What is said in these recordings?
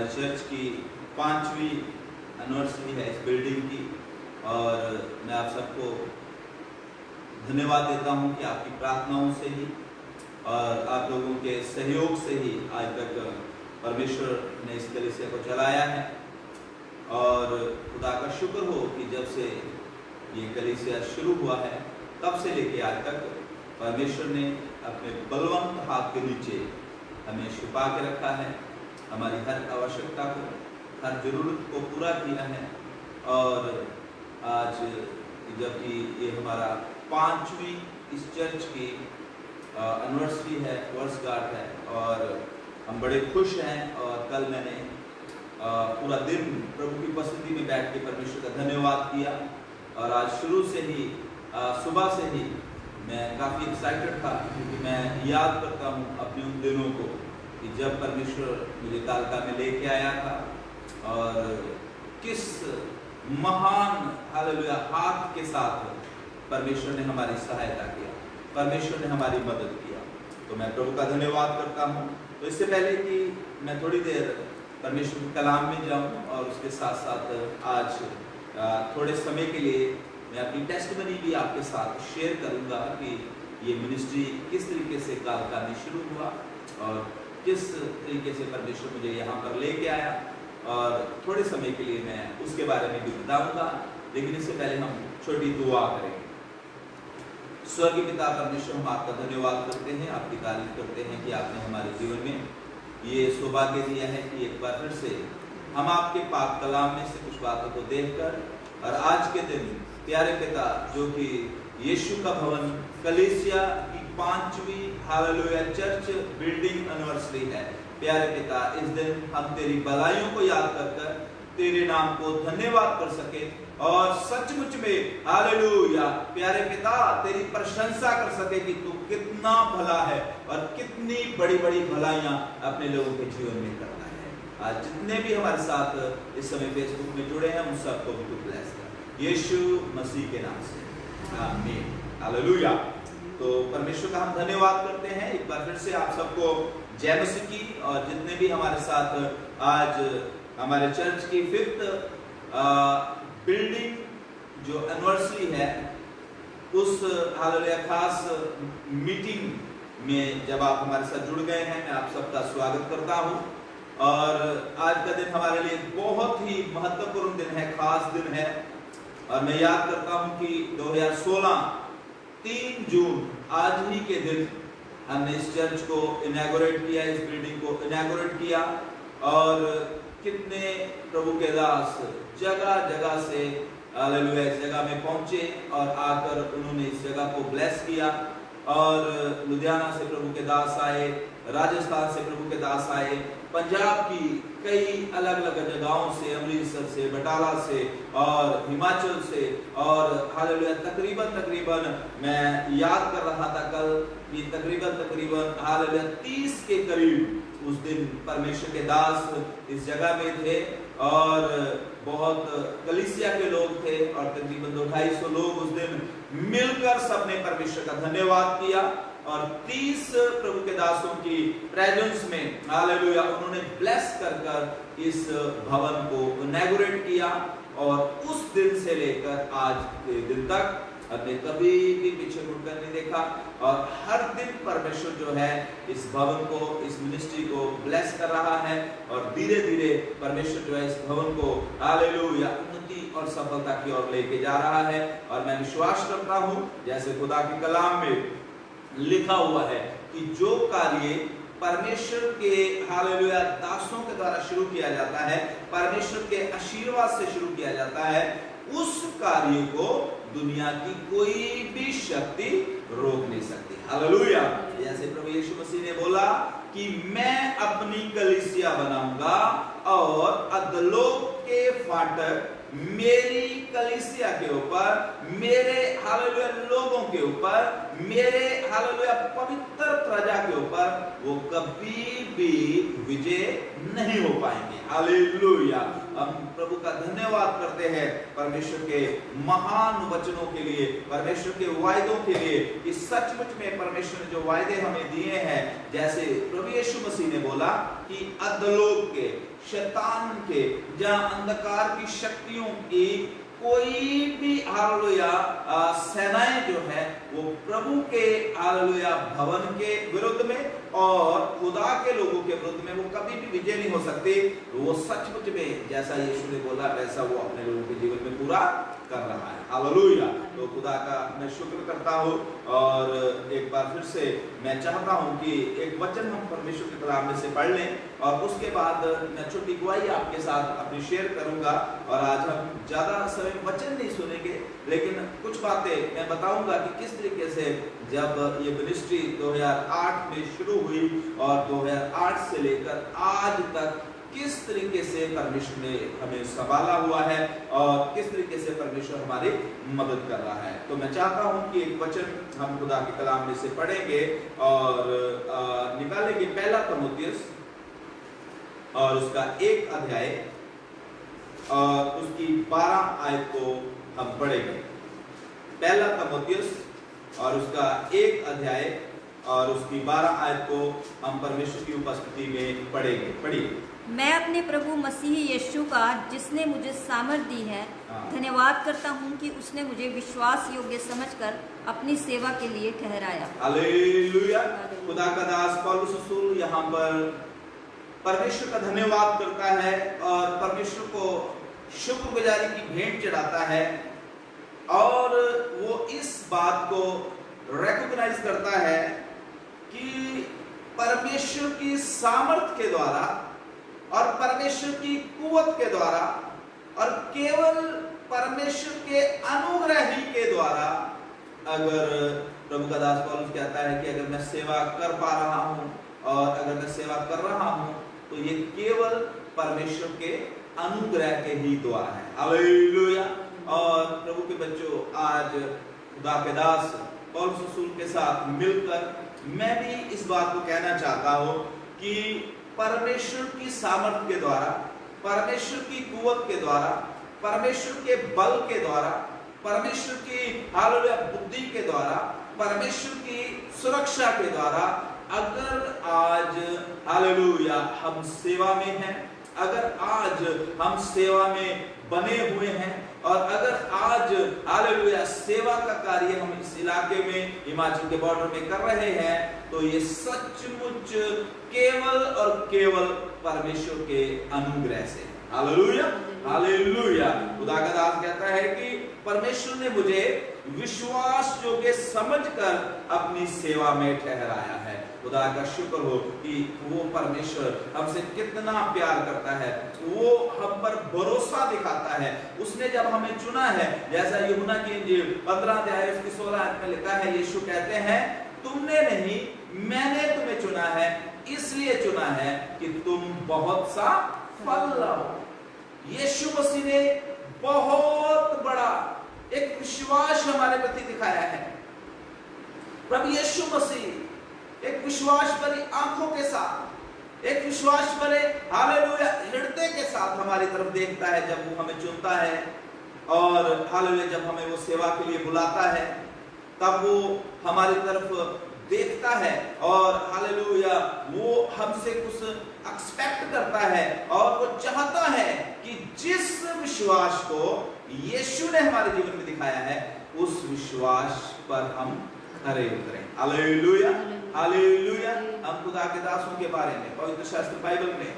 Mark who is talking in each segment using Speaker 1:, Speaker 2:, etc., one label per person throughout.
Speaker 1: हमारे चर्च की 5वीं एनिवर्सरी है इस बिल्डिंग की, और मैं आप सबको धन्यवाद देता हूं कि आपकी प्रार्थनाओं से ही और आप लोगों के सहयोग से ही आज तक परमेश्वर ने इस कलीसिया को चलाया है। और खुदा का शुक्र हो कि जब से ये कलीसिया शुरू हुआ है तब से लेके आज तक परमेश्वर ने अपने बलवंत हाथ के नीचे हमें छुपा के रखा है, हमारी हर आवश्यकता को, हर जरूरत को पूरा किया है। और आज जबकि ये हमारा 5वीं इस चर्च की एनिवर्सरी है, वर्षगांठ है, और हम बड़े खुश हैं। और कल मैंने पूरा दिन प्रभु की उपस्थिति में बैठ के परमेश्वर का धन्यवाद किया, और आज शुरू से ही सुबह से ही मैं काफ़ी एक्साइटेड था, क्योंकि मैं याद करता हूँ अपने उन दिनों को कि जब परमेश्वर मुझे कालका में लेके आया था, और किस महान हालेलुया हाथ के साथ परमेश्वर ने हमारी सहायता किया, परमेश्वर ने हमारी मदद किया। तो मैं प्रभु का धन्यवाद करता हूँ। तो इससे पहले कि मैं थोड़ी देर परमेश्वर के कलाम में जाऊँ, और उसके साथ साथ आज थोड़े समय के लिए मैं अपनी टेस्टमनी भी आपके साथ शेयर करूंगा कि ये मिनिस्ट्री किस तरीके से कालका में शुरू हुआ और किस तरीके से परमेश्वर मुझे यहाँ पर लेके आया, और थोड़े समय के लिए मैं उसके बारे में भी बताऊंगा। लेकिन इससे पहले हम छोटी दुआ करेंगे। स्वर्गीय पिता परमेश्वर, हम आपका धन्यवाद करते हैं, आपकी तारीफ करते हैं कि आपने हमारे जीवन में ये सौभाग्य दिया है कि एक बार फिर से हम आपके पाक कलाम में से कुछ बातों को देखकर, और आज के दिन प्यारे पिता जो कि यीशु का भवन कलीसिया की 5वीं हालेलुया चर्च बिल्डिंग एनिवर्सरी है, प्यारे पिता इस दिन हम तेरी भलाइयों को याद कर तेरे नाम को धन्यवाद कर सके, और सचमुच में हालेलुया प्यारे पिता तेरी प्रशंसा कर सके कि तू कितना भला है और कितनी बड़ी बड़ी भलाइयां अपने लोगों के जीवन में करता है। आज जितने भी हमारे साथ इस समय फेसबुक में जुड़े हैं उन सबको भी तू ब्लेस कर, यीशु मसीह के नाम से, आमीन, हालेलुया। तो परमेश्वर का हम धन्यवाद करते हैं एक बार फिर से आप सबको जय मसीह की। और जितने भी हमारे साथ आज हमारे चर्च की 5th बिल्डिंग जो एनिवर्सरी है, उस हालेलुया खास मीटिंग में जब आप हमारे साथ जुड़ गए हैं, मैं आप सबका स्वागत करता हूं। और आज का दिन हमारे लिए बहुत ही महत्वपूर्ण दिन है, खास दिन है। और मैं याद करता हूं कि 2016 3 जून आज ही के दिन हमने इस चर्च को इनॉग्रेट किया, इस बिल्डिंग को इनॉग्रेट किया, और कितने प्रभु के दास जगह जगह से हालेलुया इस जगह में पहुंचे और आकर उन्होंने इस जगह को ब्लेस किया। और लुधियाना से प्रभु के दास आए, राजस्थान से प्रभु के दास आए, पंजाब की कई अलग अलग जगहों से, अमृतसर से, बटाला से और हिमाचल से, और हालेलुया तकरीबन मैं याद कर रहा था कल कि तकरीबन हालेलुया 30 के करीब उस दिन परमेश्वर के दास इस जगह में थे, और बहुत कलीसिया के लोग थे, और तकरीबन 200-250 लोग उस दिन मिलकर सबने परमेश्वर का धन्यवाद किया। और 30 प्रभु के दासों की प्रेजेंस में हालेलुया उन्होंने ब्लेस कर इस भवन को इनॉग्रेट किया, और उस दिन से लेकर आज के दिन तक हमने कभी भी पीछे मुड़कर नहीं देखा। और हर दिन परमेश्वर जो है इस भवन को, इस मिनिस्ट्री को ब्लेस कर रहा है, और धीरे धीरे परमेश्वर जो है इस भवन को हालेलुया उन्नति और सफलता की ओर लेके जा रहा है। और मैं विश्वास करता हूँ जैसे खुदा के कलाम में लिखा हुआ है कि जो कार्य परमेश्वर के हालेलुया दासों के द्वारा शुरू किया जाता है, परमेश्वर के आशीर्वाद से शुरू किया जाता है, उस कार्य को दुनिया की कोई भी शक्ति रोक नहीं सकती। हालेलुया। जैसे प्रभु यीशु मसीह ने बोला कि मैं अपनी कलीसिया बनाऊंगा और अधोलोक के फाटक मेरी कलीसिया के ऊपर, मेरे हालेलुया लोगों के ऊपर मेरे हालेलुया पवित्र प्रजा के ऊपर वो कभी भी विजय नहीं हो पाएंगे। हालेलुया। हम प्रभु का धन्यवाद करते हैं परमेश्वर के महान वचनों के लिए, परमेश्वर के वायदों के लिए, कि सचमुच में परमेश्वर ने जो वायदे हमें दिए हैं, जैसे प्रभु यीशु मसीह ने बोला कि अधोलोक के, शैतान के, जहां अंधकार की शक्तियों की कोई भी हालेलुया सेनाएं जो है वो प्रभु के हालेलुया भवन के विरुद्ध में और खुदा के लोगों के विरुद्ध में वो कभी भी विजय नहीं हो सकती। वो सचमुच में जैसा यीशु ने बोला वैसा वो अपने लोगों के जीवन में पूरा कर रहा है। हालेलुया। तो खुदा का मैं शुक्र करता हूँ और एक बार फिर से मैं चाहता हूँ कि एक वचन हम परमेश्वर के कलाम में से पढ़ लें और उसके बाद मैं छोटी गवाही आपके साथ अपनी शेयर करूंगा। और आज हम ज्यादा समय वचन नहीं सुनेंगे, लेकिन कुछ बातें मैं बताऊंगा कि किस तरीके से जब ये मिनिस्ट्री 2008 में शुरू हुई और 2008 से लेकर आज तक किस तरीके से परमेश्वर ने हमें संभाला हुआ है और किस तरीके से परमेश्वर हमारी मदद कर रहा है। तो मैं चाहता हूं कि एक वचन हम खुदा के कलाम में से पढ़ेंगे और निकालेंगे पहला तीमुथियुस और उसका 1 अध्याय और उसकी 12 आयत को हम पढ़ेंगे। पहला तीमुथियुस और उसका 1 अध्याय और उसकी 12 आयत को हम परमेश्वर की उपस्थिति में पढ़ेंगे। पढ़िए।
Speaker 2: मैं अपने प्रभु मसीह यीशु का, जिसने मुझे सामर्थ दी है, धन्यवाद करता हूँ कि उसने मुझे विश्वास योग्य समझकर अपनी सेवा के लिए ठहराया।
Speaker 1: हालेलुया। खुदा का दास पौलुस रसूल यहाँ पर परमेश्वर का धन्यवाद करता है और परमेश्वर को शुक्रगुजारी की भेंट चढ़ाता है और वो इस बात को रिकॉग्नाइज करता है कि परमेश्वर की सामर्थ के द्वारा और परमेश्वर की कुवत के द्वारा और केवल परमेश्वर के अनुग्रह ही के द्वारा, अगर प्रभु का दास पौलुस कहता है कि अगर मैं सेवा कर पा रहा हूं और अगर मैं सेवा कर रहा हूं तो ये केवल परमेश्वर के अनुग्रह के ही द्वारा है। हालेलुया। और प्रभु के बच्चों, आज खुदा के दास पौलुस रसूल के साथ मिलकर मैं भी इस बात को कहना चाहता हूं कि परमेश्वर की सामर्थ के द्वारा, परमेश्वर की कुवत के द्वारा, परमेश्वर के बल के द्वारा, परमेश्वर की हालेलुया बुद्धि के द्वारा, परमेश्वर की सुरक्षा के द्वारा, अगर आज हालेलुया हम सेवा में हैं, अगर आज हम सेवा में बने हुए हैं और अगर आज हालेलुया सेवा का कार्य हम इस इलाके में हिमाचल के बॉर्डर में कर रहे हैं, तो ये सचमुच केवल और केवल परमेश्वर के अनुग्रह से। हालेलुया। हालेलुया। खुदा का दास कहता है कि परमेश्वर ने मुझे विश्वास योग्य समझकर अपनी सेवा में ठहराया है। खुदा का शुक्र हो कि वो परमेश्वर हमसे कितना प्यार करता है, वो हम पर भरोसा दिखाता है। उसने जब हमें चुना है, जैसा यूहन्ना की इंजील 15 अध्याय उसकी 16 आयत में लिखा है, यीशु कहते हैं तुमने नहीं मैंने तुम्हें चुना है, इसलिए चुना है कि तुम बहुत सा फल लाओ। यीशु मसीह ने बहुत बड़ा एक विश्वास हमारे प्रति दिखाया है। प्रभु यीशु मसीह एक विश्वास भरी आंखों के साथ, एक विश्वास भरे हालेलुया हृदय के साथ हमारी तरफ देखता है जब वो हमें चुनता है और हालेलुया जब हमें वो सेवा के लिए बुलाता है, तब वो हमारी तरफ देखता है और हालेलुया वो हमसे कुछ एक्सपेक्ट करता है और वो चाहता है कि जिस विश्वास को यीशु ने हमारे जीवन में दिखाया है उस विश्वास पर हम खरे उतरें। हालेलुया। हालेलुया। हम खुदा के दासों के बारे में पवित्र शास्त्र बाइबल में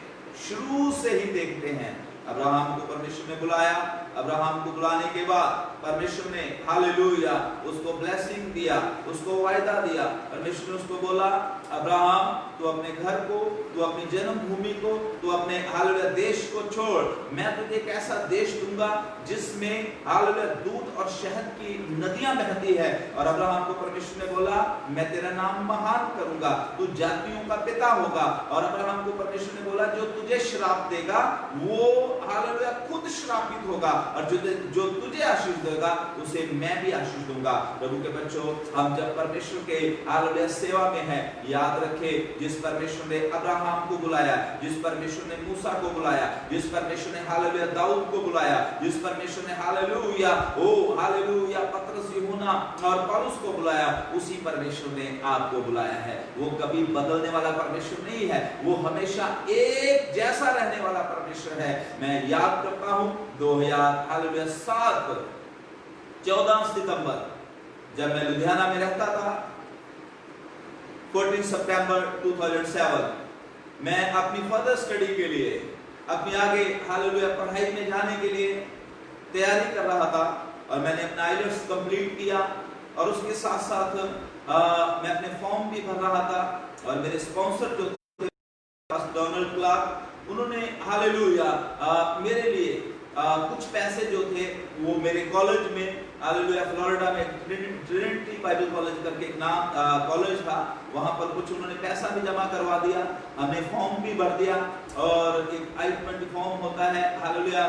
Speaker 1: शुरू से ही देखते हैं। अब्राहम को परमेश्वर ने बुलाया, अब्राहम को बुलाने के बाद परमेश्वर ने हालेलुया उसको ब्लेसिंग दिया, उसको वायदा दिया। परमेश्वर ने उसको बोला, अब्राहम तू अपने घर को, तू अपनी जन्मभूमि को, तू अपने हालेलुया देश को छोड़, मैं तुझे एक ऐसा देश दूंगा जिसमें हालेलुया दूध और शहद की नदियां बहती है। और अब्राहम को परमेश्वर ने बोला मैं तेरा नाम महान करूंगा, तू जातियों का पिता होगा। और अब्राहम को परमेश्वर ने बोला जो तुझे श्राप देगा वो हालेलुया खुद श्रापित होगा, और जो तुझे आशीष देगा उसे मैं भी आशीष दूंगा। प्रभु के बच्चों, हम जब परमेश्वर के हालेलुया सेवा में है, याद रखे जिस परमेश्वर ने अब्राहम को बुलाया, जिस परमेश्वर ने मूसा को बुलाया, जिस परमेश्वर ने हालेलुया दाऊद को बुलाया, जिस परमेश्वर ने हालेलुया पतरस, यूहन्ना और पौलुस को बुलाया, उसी परमेश्वर ने आपको बुलाया है। वो कभी बदलने वाला परमेश्वर नहीं है, वो हमेशा एक जैसा रहने वाला परमेश्वर है। मैं याद करता हूं 2007 14 सितंबर जब मैं लुधियाना में रहता था, 14 सितंबर 2007 मैं अपनी फर्दर स्टडी के लिए, अपनी आगे हालेलुया पढ़ाई में जाने के लिए तैयारी कर रहा था, और मैंने अपना आइलेट्स कंप्लीट किया, और उसके साथ साथ मैं अपने फॉर्म भी भर रहा था। और मेरे स्पॉन्सर जो थे डोनाल्ड क्लार्क, उन्होंने हालेलुया मेरे लिए कुछ पैसे जो थे वो मेरे कॉलेज में हालेलुया फ्लोरिडा में ट्रिनिटी बाइबल कॉलेज करके एक नाम कॉलेज था, वहां पर कुछ उन्होंने पैसा भी जमा करवा दिया, हमने फॉर्म भी भर दिया, और एक I-20 फॉर्म होता है हालेलुया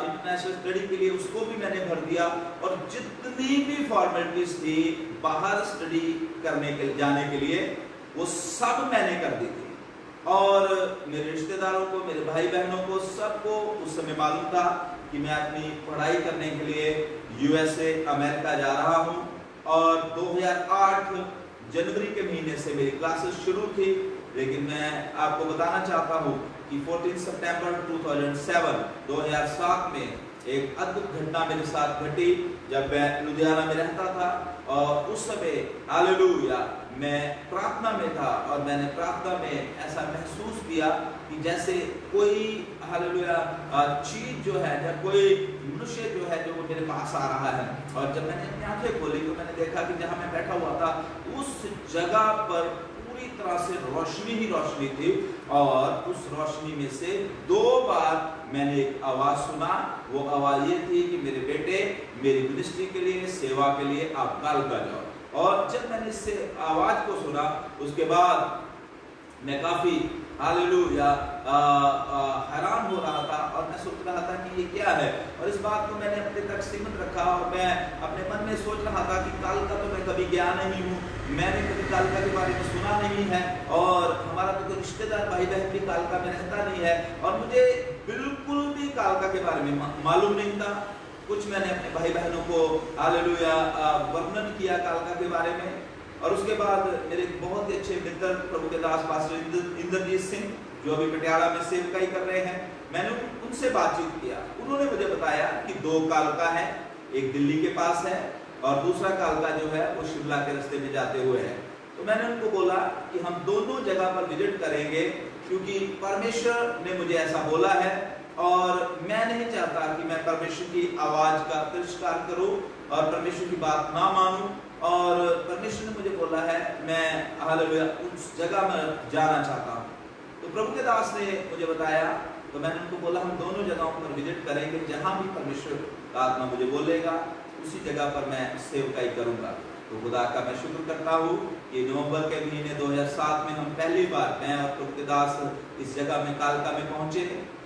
Speaker 1: इंटरनेशनल स्टडी के लिए, उसको भी मैंने भर दिया। और जितनी भी फॉर्मेलिटीज थी बाहर स्टडी करने के जाने के लिए, वो सब मैंने कर दी थी। और मेरे रिश्तेदारों को, मेरे भाई बहनों को, सबको उस समय मालूम था कि मैं अपनी पढ़ाई करने के लिए USA अमेरिका जा रहा हूं। और 2008 जनवरी के महीने से मेरी क्लासेस शुरू थी, लेकिन मैं आपको बताना चाहता हूं कि 14 सितंबर 2007 में एक अद्भुत घटना मेरे साथ घटी जब मैं लुधियाना में रहता था। और उस समय हालेलुया मैं प्रार्थना में था, और मैंने प्रार्थना में ऐसा महसूस किया कि जैसे कोई हालेलुया चीज जो है, या कोई मनुष्य जो है जो मेरे पास आ रहा है। और जब मैंने अपनी आंखें खोली तो मैंने देखा कि जहां मैं बैठा हुआ था उस जगह पर पूरी तरह से रोशनी ही रोशनी थी, और उस रोशनी में से 2 बार मैंने एक आवाज सुना। वो आवाज ये थी कि मेरे बेटे, मेरी मिनिस्ट्री के लिए, सेवा के लिए आप कल कर जाओ। और जब मैंने इस आवाज को सुना, उसके बाद मैं काफी हालेलुया हैरान हो रहा था, और मैं सोच रहा था कि ये क्या है। और इस बात को मैंने अपने तक सीमित रखा, और मैं अपने मन में सोच रहा था कि काल का तो मैं कभी गया नहीं हूँ, मैंने कभी कालका के बारे में सुना नहीं है, और हमारा तो कोई रिश्तेदार भाई बहन भी कालका में रहता नहीं है, और मुझे बिल्कुल भी कालका के बारे में मालूम नहीं था। कुछ मैंने अपने भाई बहनों को हालेलुया वर्णन किया कालका के बारे में। और उसके बाद मेरे बहुत ही अच्छे मित्र प्रभु के दास पास्टर इंद्रजीत सिंह, जो अभी पटियाला में सेवकाई कर रहे हैं, मैंने उनसे बातचीत किया। उन्होंने मुझे बताया कि 2 कालका है, एक दिल्ली के पास है और दूसरा कालका जो है वो शिमला के रास्ते में जाते हुए है। तो मैंने उनको बोला कि हम दोनों जगह पर विजिट करेंगे, क्योंकि परमेश्वर ने मुझे ऐसा बोला है, और मैं नहीं चाहता कि मैं परमेश्वर की आवाज का तिरस्कार करूं और परमेश्वर की बात ना मानूं। और परमेश्वर ने मुझे बोला है मैं हालेलुया उस जगह में जाना चाहता हूं। तो प्रभु के दास ने मुझे बताया, तो मैंने उनको बोला हम दोनों जगहों पर विजिट करेंगे, जहां भी परमेश्वर का आत्मा मुझे बोलेगा उसी जगह पर मैं सेवकाई करूंगा। तो खुदा का मैं शुक्र करता हूँ कि नवंबर के महीने 2007 में हम पहली बार, मैं और प्रभु के दास इस जगह में कालका में पहुंचे,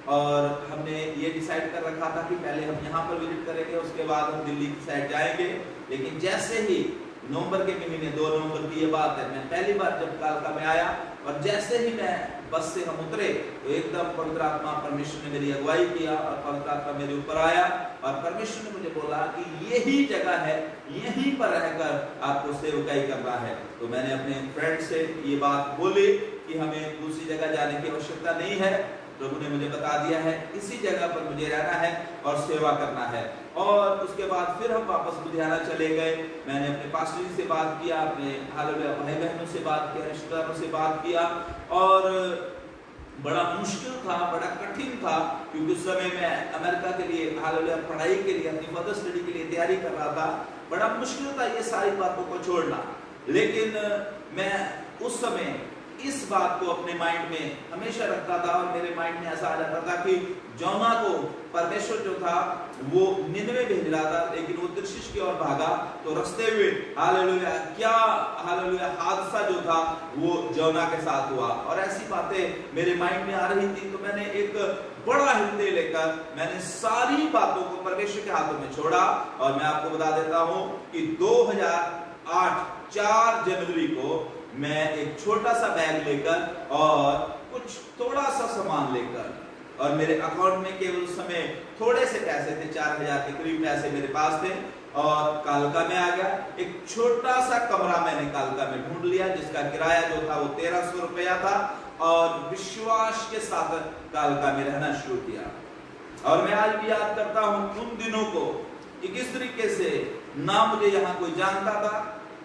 Speaker 1: और हमने ये डिसाइड कर रखा था कि पहले हम यहाँ पर विजिट करेंगे, उसके बाद हम दिल्ली की साइड जाएंगे। लेकिन जैसे ही नवंबर के महीने 2 नवंबर की ये बात है, मैं पहली बार जब कालका में आया, और जैसे ही मैं बस से हम उतरे तो एकदम पवित्र आत्मा परमेश्वर ने मेरी अगुवाई किया, और पवित्र आत्मा मेरे ऊपर आया, और परमेश्वर ने मुझे बोला कि यही जगह है, यहीं पर रहकर आपको सेवकाई करना है। तो मैंने अपने फ्रेंड से ये बात बोली कि हमें दूसरी जगह जाने की आवश्यकता नहीं है, प्रभु ने मुझे बता दिया है इसी जगह पर मुझे रहना है और सेवा करना है। और उसके बाद फिर हम वापस लुधियाना चले गए। मैंने अपने पास्टर जी से बात किया, अपने हालेलुया भाई बहनों से बात किया, रिश्तेदारों से बात किया, और बड़ा मुश्किल था, बड़ा कठिन था, क्योंकि उस समय मैं अमेरिका के लिए हालेलुया पढ़ाई के लिए, अपनी फर्दर स्टडी के लिए तैयारी कर रहा था। बड़ा मुश्किल था ये सारी बातों को छोड़ना, लेकिन मैं उस समय इस बात को अपने माइंड में हमेशा रखता था, और मेरे माइंड में ऐसा आ जाता था कि जोना को परमेश्वर जो था वो निनवे भेज रहा था, लेकिन वो तर्शीश की ओर भागा तो रास्ते में हालेलुया क्या हालेलुया हादसा जो था वो जोना के साथ हुआ। और ऐसी बातें मेरे माइंड में आ रही थी, तो मैंने एक बड़ा हृदय लेकर मैंने सारी बातों को परमेश्वर के हाथों में छोड़ा। और मैं आपको बता देता हूं कि 2008 4 जनवरी को मैं एक छोटा सा बैग लेकर और कुछ थोड़ा सा सामान लेकर, और मेरे अकाउंट में केवल उस समय थोड़े से पैसे थे, 4000 के करीब पैसे मेरे पास थे, और कालका में आ गया। एक छोटा सा कमरा मैंने कालका में ढूंढ लिया, जिसका किराया जो था वो 1300 रुपया था, और विश्वास के साथ कालका में रहना शुरू किया। और मैं आज भी याद करता हूं उन दिनों को कि किस तरीके से ना मुझे यहाँ कोई जानता था,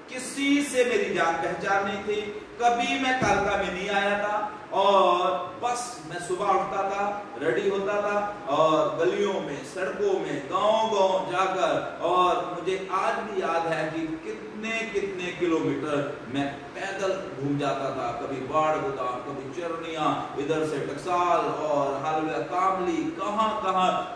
Speaker 1: किसी से मेरी जान पहचान नहीं थी, कभी मैं कालका में नहीं आया था, और बस मैं सुबह उठता था, रेडी होता था, और गलियों में, सड़कों में, गांव-गांव जाकर, और मुझे आज भी याद है कि कितने कितने किलोमीटर मैं पैदल घूम जाता था। कभी बाढ़ होता, कभी चरनिया, इधर से टकसाल और हालेलुया कामली, कहां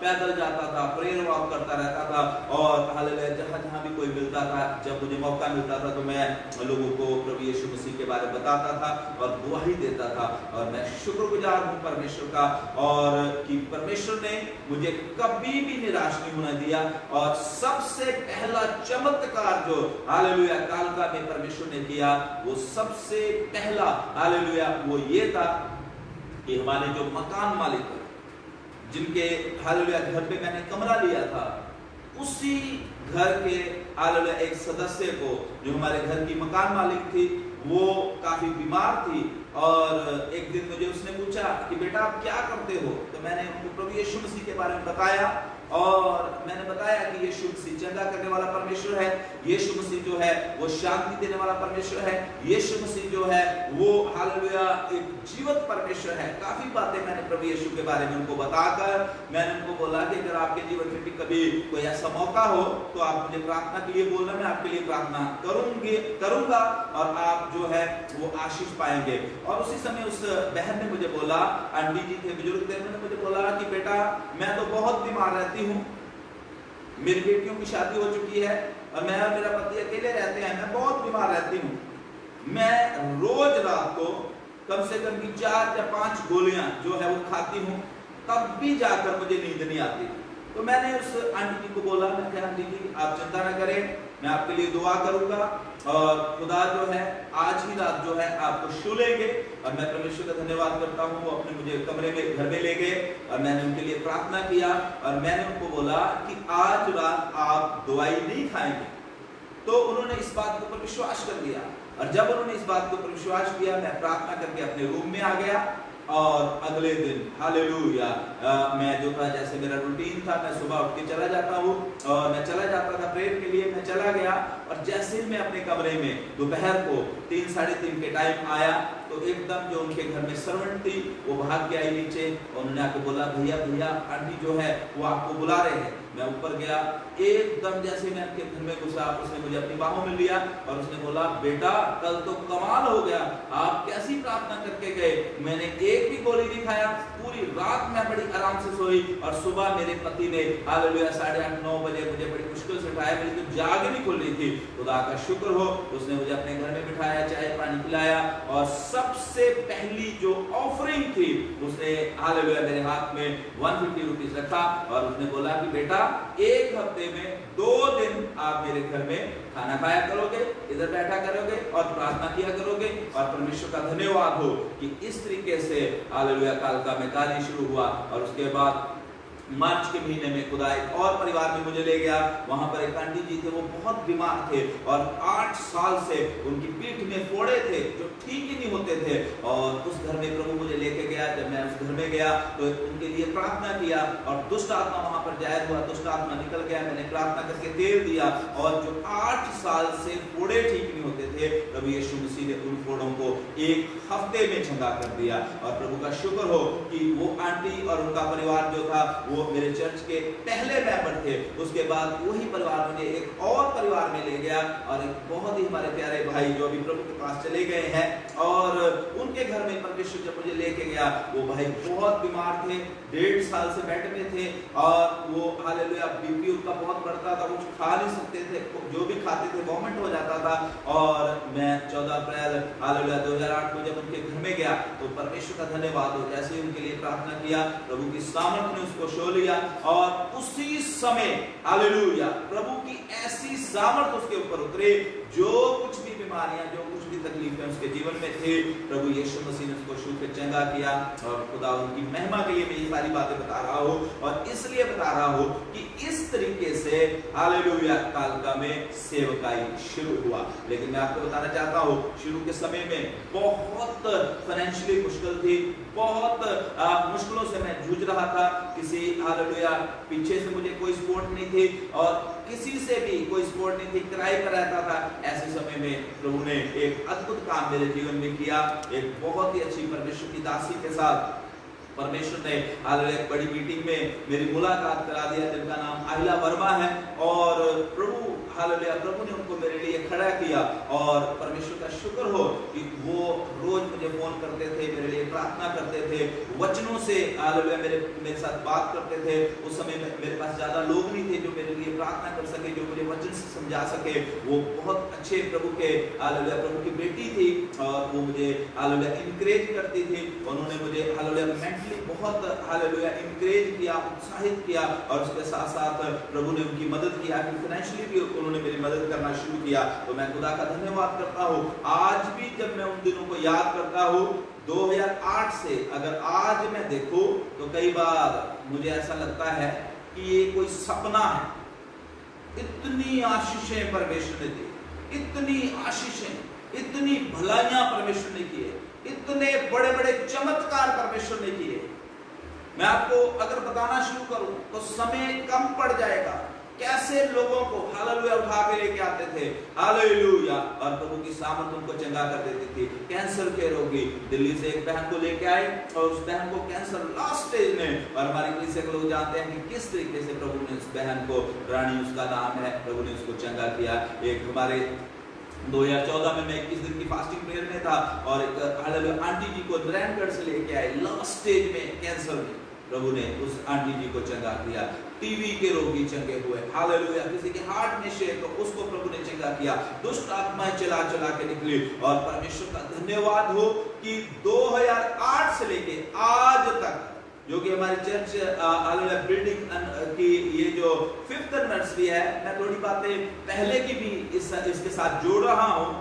Speaker 1: पैदल जाता था, प्रेयर वॉक करता रहता था, और हालेलुया जहां भी कोई मिलता था, जब मुझे मौका मिलता था तो मैं लोगों को प्रभु यीशु मसीह के बारे में बताता था और गवाही देता था। और मैं शुक्रगुजार हूं परमेश्वर का, और कि परमेश्वर ने मुझे कभी भी निराश नहीं होने दिया। और सबसे पहला चमत्कार जो हालेलुया कालका में परमेश्वर ने किया, वो सबसे पहला हालेलुया वो ये था कि हमारे जो मकान मालिक जिनके हालेलुया घर पे मैंने कमरा लिया था, उसी घर के हालेलुया एक सदस्य को, जो हमारे घर की मकान मालिक थी, वो काफी बीमार थी। और एक दिन मुझे उसने पूछा कि बेटा आप क्या करते हो, तो मैंने उनको प्रभु यीशु मसीह के बारे में बताया, और मैंने बताया कि यीशु मसीह चंगा करने वाला परमेश्वर है, यीशु मसीह जो है वो शांति देने वाला परमेश्वर है, यीशु मसीह जो है वो हालेलुया एक जीवित परमेश्वर है। काफी बातें मैंने प्रभु यीशु के बारे में उनको बताकर मैंने उनको बोला कि अगर आपके जीवन में भी कभी कोई ऐसा मौका हो तो आप मुझे प्रार्थना के लिए बोलना, मैं आपके लिए प्रार्थना करूंगा, और आप जो है वो आशीष पाएंगे। और उसी समय उस बहन ने मुझे बोला, आंटी जी थे, बुजुर्ग थे, उन्होंने मुझे बोला कि बेटा मैं तो बहुत बीमार रहती हूँ, मेरी बेटियों की शादी हो चुकी है, और मैं और मेरा पति अकेले रहते हैं, मैं बहुत बीमार रहती हूँ, मैं रोज रात को कम से कम 4 या 5 गोलियां जो है वो खाती हूँ, तब भी जाकर मुझे नींद नहीं आती। तो मैंने उस आंटी जी को बोला, मैं कहा आंटी जी आप चिंता न करें, मैं आपके लिए दुआ करूंगा, और खुदा जो है आज ही रात जो है आपको छू लेंगे। और मैं परमेश्वर का धन्यवाद करता हूँ, वो अपने मुझे कमरे में घर में ले गए, और मैंने उनके लिए प्रार्थना किया, और मैंने उनको बोला कि आज रात आप दवाई नहीं खाएंगे। तो उन्होंने इस बात के ऊपर विश्वास कर लिया, और जब उन्होंने इस बात के ऊपर विश्वास किया, मैं प्रार्थना करके अपने रूम में आ गया। और अगले दिन हालेलुया मैं जो था, जैसे मेरा रूटीन था, मैं सुबह उठ के चला जाता हूँ, और मैं चला जाता था प्रेयर के लिए, मैं चला गया, और जैसे ही मैं अपने कमरे में दोपहर को 3 साढ़े 3 के टाइम आया, तो एकदम जो उनके घर में सर्वेंट थी वो भाग के आई नीचे, और उन्होंने आके बोला भैया आंटी जो है वो आपको बुला रहे हैं। मैं ऊपर गया, एकदम जैसे मैं उनके घर में घुसा, उसने मुझे अपनी बाहों में लिया, और उसने बोला बेटा कल तो कमाल हो गया, आप कैसी प्रार्थना करके गए, मैंने एक भी गोली नहीं खाया, पूरी रात मैं बड़ी आराम से सोई, और सुबह मेरे पति ने हालेलुया 8:30-9 बजे मुझे बड़ी मुश्किल से उठाया, मेरी तो जाग नहीं खुल रही थी। खुदा का शुक्र हो, उसने मुझे अपने घर में बिठाया, चाय पानी पिलाया, और सबसे पहली जो ऑफरिंग थी उसने हालेलुया मेरे हाथ में 150 रुपीस रखा, और उसने बोला कि बेटा 1 हफ्ते में 2 दिन आप मेरे घर में खाना खाया करोगे, इधर बैठा करोगे और प्रार्थना किया करोगे। और परमेश्वर का धन्यवाद हो कि इस तरीके से हालेलुया कालका में कार्य शुरू हुआ। और उसके बाद मार्च के महीने में खुदा एक और परिवार में मुझे ले गया। वहां पर एक आंटी जी थे, वो बहुत बीमार थे, और 8 साल से उनकी पीठ में फोड़े थे जो ठीक ही नहीं होते थे। और उस घर में प्रभु मुझे लेके गया। जब मैं उस घर में गया तो उनके लिए प्रार्थना किया, और दुष्ट आत्मा वहां पर जाहिर हुआ, दुष्ट आत्मा निकल गया। मैंने प्रार्थना करके तेल दिया, और जो 8 साल से फोड़े ठीक नहीं होते थे, प्रभु यीशु मसीह ने उन फोड़ों को 1 हफ्ते में चंगा कर दिया। और प्रभु का शुक्र हो कि वो आंटी और उनका परिवार जो था वो मेरे चर्च के पहले मेंबर थे। उसके बाद वही परिवार मुझे एक और परिवार में ले गया, और एक बहुत ही हमारे प्यारे भाई जो अभी प्रभु के पास चले गए हैं, और उनके घर में परमेश्वर जब मुझे लेके गया, वो भाई बहुत बीमार थे, 1.5 साल से बेड में थे और वो हालेलुया बीपी उनका बहुत बढ़ता था, कुछ खा नहीं सकते थे, जो भी खाते थे वॉमिट हो जाता था। और मैं 14 अप्रैल हालेलुया 2008 को जब उनके घर में गया तो परमेश्वर का धन्यवाद हो, जैसे ही उनके लिए प्रार्थना किया, प्रभु की सामर्थ ने उसको छू लिया और उसी समय हालेलुया प्रभु की ऐसी सामर्थ उसके ऊपर उतरे, जो कुछ भी बीमारियां, जो कुछ भी तकलीफें उसके जीवन में थे, प्रभु यीशु मसीह ने उसको छू के चंगा किया। और खुदा उनकी महिमा के लिए मैं ये सारी बातें बता रहा हूँ, और इसलिए बता रहा हूँ कि इस तरीके से हालेलुया कालका में सेवकाई शुरू हुआ। लेकिन मैं आपको बताना चाहता हूँ, शुरू के समय में बहुत फाइनेंशियली मुश्किल थी, बहुत मुश्किलों से मैं जूझ रहा था। किसी हालेलुया पीछे से मुझे कोई सपोर्ट नहीं थी और किसी से भी कोई सपोर्ट नहीं थी, किराए पर रहता था। ऐसे समय में प्रभु ने एक अद्भुत काम मेरे जीवन में किया। एक बहुत ही अच्छी परमेश्वर की दासी के साथ परमेश्वर ने हालेलुया एक बड़ी मीटिंग में मेरी मुलाकात करा दिया, जिनका नाम अहिला वर्मा है। और प्रभु हालेलुया प्रभु ने उनको मेरे लिए खड़ा किया, और परमेश्वर का शुक्र हो कि वो रोज मुझे फोन करते थे, मेरे लिए प्रार्थना करते थे, वचनों से हालेलुया मेरे साथ बात करते थे। उस समय मेरे पास ज्यादा लोग नहीं थे जो मेरे लिए प्रार्थना कर सके, जो मुझे वचन से समझा सके। वो बहुत अच्छे प्रभु के हालेलुया प्रभु की बेटी थी, और वो मुझे हालेलुया इनकरेज करती थी। उन्होंने मुझे हालेलुया मेंटली बहुत हालेलुया इनकरेज किया, उत्साहित किया, और उसके साथ साथ प्रभु ने उनकी मदद किया कि फाइनेंशियली भी उन्होंने मेरी मदद करना शुरू किया। तो मैं खुदा का धन्यवाद करता हूँ। आज भी जब मैं उन दिनों को याद करता हूँ 2008 से, अगर आज मैं देखूं तो कई बार मुझे ऐसा लगता है कि ये कोई सपना है। इतनी आशीषें परमेश्वर ने दी, इतनी आशीषें, इतनी भलाइयां परमेश्वर ने किए, इतने बड़े बड़े चमत्कार परमेश्वर ने किए। मैं आपको अगर बताना शुरू करूं तो समय कम पड़ जाएगा, कैसे लोगों को हालेलुया उठा के लेके आते थे हालेलुया, और प्रभु की सामर्थ उनको चंगा कर देती थी। कैंसर के रोगी दिल्ली से एक बहन को लेके आए, और उस बहन को कैंसर लास्ट स्टेज में, और हमारे कलीसिया के लोग जानते हैं कि किस तरीके से प्रभु ने उस बहन को, रानी उसका नाम है, प्रभु ने उसको चंगा किया। एक हमारे 2014 में मैं 21 दिन की फास्टिंग प्रेयर में था, और एक हालेलुया आंटी जी को नारायणगढ़ से लेके आए, लास्ट स्टेज में कैंसर में, प्रभु ने उस आंटी जी को चंगा किया। टीबी के रोगी चंगे हुए हालेलुया, किसी के हार्ट में शेक तो उसको प्रभु ने चंगा किया। दुष्ट आत्माएं चला चला के निकली, और परमेश्वर का धन्यवाद हो कि 2008 से लेके आज तक, जो कि हमारी चर्च हालेलुया बिल्डिंग की ये जो 5th एनिवर्सरी है, मैं थोड़ी बातें पहले की भी इसके साथ जोड़ रहा हूं,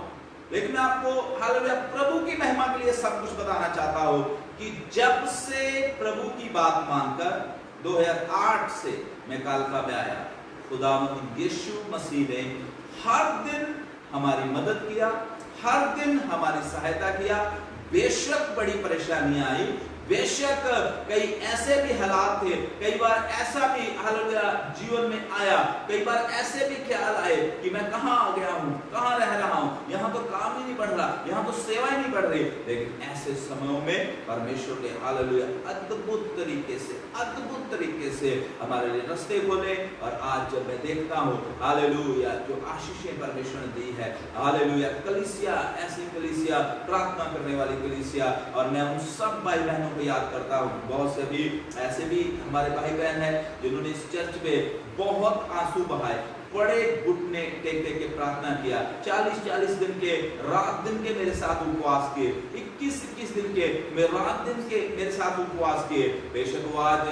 Speaker 1: लेकिन मैं आपको हालेलुया प्रभु की महिमा के लिए सब कुछ बताना चाहता हूं कि जब से प्रभु की बात मानकर 2008 से मैं कालका में आया, खुदावंद यीशु मसीह ने हर दिन हमारी मदद किया, हर दिन हमारी सहायता किया। बेशक बड़ी परेशानियां आई, बेशक कई ऐसे भी हालात थे, कई बार ऐसा भी हालेलुया जीवन में आया, कई बार ऐसे भी ख्याल आए कि मैं कहां आ गया हूं, कहां रह रहा हूं, यहां तो काम ही नहीं बढ़ रहा, यहां तो सेवा ही नहीं बढ़ रही। लेकिन ऐसे समयों में परमेश्वर ने हालेलुया अद्भुत तरीके से हमारे लिए रास्ते खोले, और आज जब मैं देखता हूं हालेलुया जो आशीषें परमेश्वर ने दी है, हालेलुया कलीसिया, ऐसी कलीसिया, प्रार्थना करने वाली कलीसिया, और मैं उन सब भाई बहनों को याद करता हूँ। बहुत से भी ऐसे भी हमारे भाई बहन हैं जिन्होंने इस चर्च में बहुत आंसू बहाए, बड़े घुटने टेक टेक के प्रार्थना किया, 40-40 दिन के रात दिन के मेरे साथ उपवास किए, 21-21 दिन के रात दिन के मेरे साथ उपवास किए। बेशक वो आज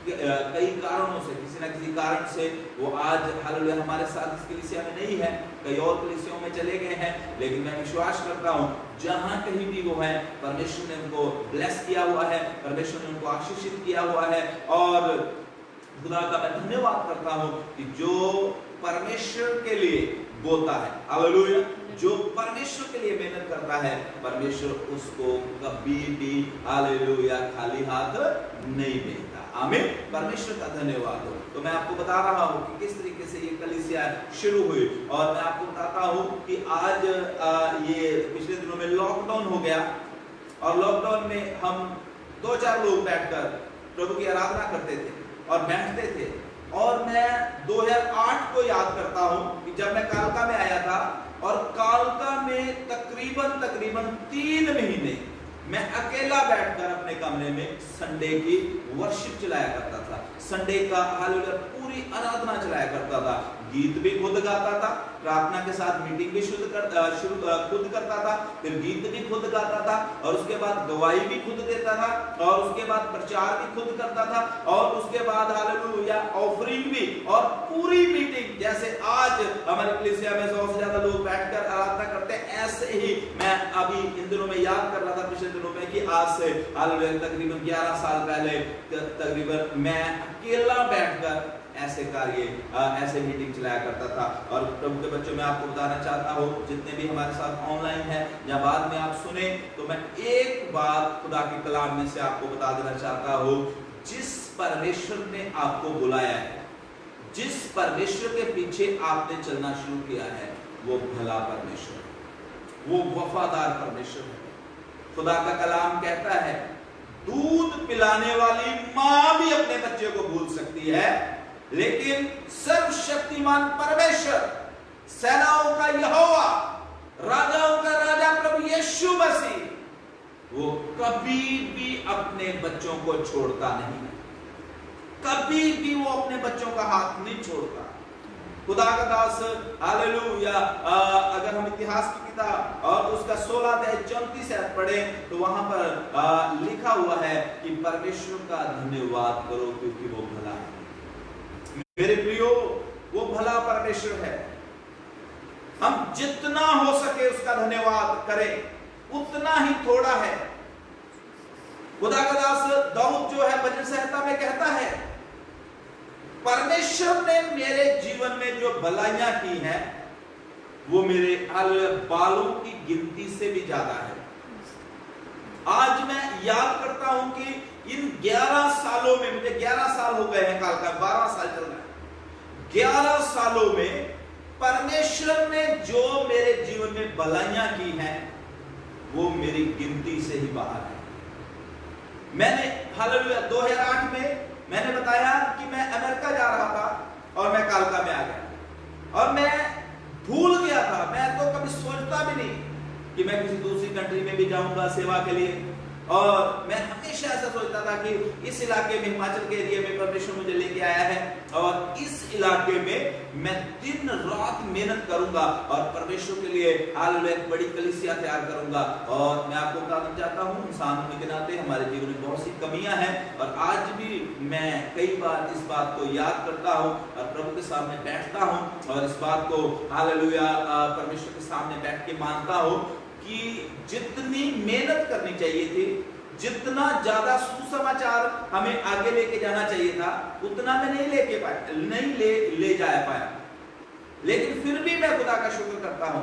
Speaker 1: कई कारणों से, किसी न किसी कारण से वो आज हालेलुया हमारे साथ इस कलीसिया में नहीं है, कई और कलीसियों में चले गए हैं। लेकिन मैं विश्वास करता हूँ जहां कहीं भी वो है, परमेश्वर ने उनको ब्लेस किया हुआ है, परमेश्वर ने उनको आशीषित किया हुआ है। और खुदा का मैं धन्यवाद करता हूँ कि जो परमेश्वर के लिए बोता है, हालेलुया, जो परमेश्वर के लिए मेहनत करता है, परमेश्वर उसको कभी भी हालेलुया खाली हाथ नहीं भेजता। आमीन, परमेश्वर का धन्यवाद हो। तो मैं आपको बता रहा हूँ कि किस तरीके से ये कलीसिया शुरू हुई, और मैं आपको बताता हूँ कि आज ये पिछले दिनों में लॉकडाउन हो गया, और लॉकडाउन में हम 2-4 लोग बैठकर प्रभु की आराधना करते थे और बैठते थे। और मैं 2008 को याद करता हूँ कि जब मैं कालका में आया था, और कालका में तकरीबन 3 महीने मैं अकेला बैठकर अपने कमरे में संडे की वर्शिप चलाया करता था, संडे का हालेलुया पूरी आराधना चलाया करता था। गीत भी खुद गाता था, प्रार्थना के साथ मीटिंग भी खुद करता था, फिर गीत भी खुद गाता था, और उसके बाद गवाही भी खुद देता था, और उसके बाद प्रचार भी खुद करता था, और उसके बाद हालेलुया ऑफरिंग भी, और पूरी मीटिंग जैसे आज हमारे कलीसिया में 100 से ज्यादा लोग बैठकर आराधना करते हैं, ऐसे ही मैं अभी इन दिनों में याद कर रहा था पिछले दिनों में कि आज से हालेलुया तकरीबन 11 साल पहले तकरीबन मैं अकेला बैठकर ऐसे कार्य ऐसे मीटिंग चलाया करता था। और प्रभु के बच्चों, मैं आपको बताना चाहता हूँ, जितने भी हमारे साथ ऑनलाइन है या बाद में आप सुने, तो मैं एक बात खुदा के कलाम में से आपको बता देना चाहता हूँ। जिस परमेश्वर ने आपको बुलाया है, जिस परमेश्वर के पीछे आपने चलना शुरू किया है, वो भला परमेश्वर, वो वफादार परमेश्वर है। खुदा का कलाम कहता है, दूध पिलाने वाली मां भी अपने बच्चे को भूल सकती है, लेकिन सर्वशक्तिमान परमेश्वर, सेनाओं का यहोवा, राजाओं का राजा प्रभु यीशु मसीह, वो कभी भी अपने बच्चों को छोड़ता नहीं है, कभी भी वो अपने बच्चों का हाथ नहीं छोड़ता। खुदा का दास हालेलुया, अगर हम इतिहास की किताब और उसका 16 अध्याय 34 से पढ़े तो वहां पर लिखा हुआ है कि परमेश्वर का धन्यवाद करो क्योंकि वो भला है। मेरे प्रियो, वो भला परमेश्वर है। हम जितना हो सके उसका धन्यवाद करें, उतना ही थोड़ा है। खुदा का दास दाऊद जो है भजन संहिता में कहता है, परमेश्वर ने मेरे जीवन में जो भलाइयां की हैं वो मेरे बालों की गिनती से भी ज्यादा है। आज मैं याद करता हूं कि इन 11 सालों में, मुझे 11 साल हो गए हैं, काल का 12 साल चल रहा है, 11 सालों में परमेश्वर ने जो मेरे जीवन में भलाइयां की हैं वो मेरी गिनती से ही बाहर है। मैंने हालेलुया 2008 में मैंने बताया कि मैं अमेरिका जा रहा था और मैं कालका में आ गया और मैं भूल गया था, मैं तो कभी सोचता भी नहीं कि मैं किसी दूसरी कंट्री में भी जाऊंगा सेवा के लिए, और मैं हमेशा ऐसा सोचता था कि इस इलाके में, हिमाचल के एरिया में परमेश्वर मुझे लेके आया है और इस इलाके में मैं दिन रात मेहनत करूंगा और परमेश्वर के लिए हालेलुया एक बड़ी कलीसिया तैयार करूंगा। और मैं आपको बताना चाहता हूं, इंसान होने के नाते हमारे जीवन में बहुत सी कमियां हैं, और आज भी मैं कई बार इस बात को याद करता हूं और प्रभु के सामने बैठता हूं और इस बात को हालेलुया परमेश्वर के सामने बैठ के मानता हूं कि जितनी मेहनत करनी चाहिए थी, जितना ज्यादा सुसमाचार हमें आगे लेके जाना चाहिए था, उतना मैं नहीं लेके पाया, नहीं ले जा पाया। लेकिन फिर भी मैं खुदा का शुक्र करता हूं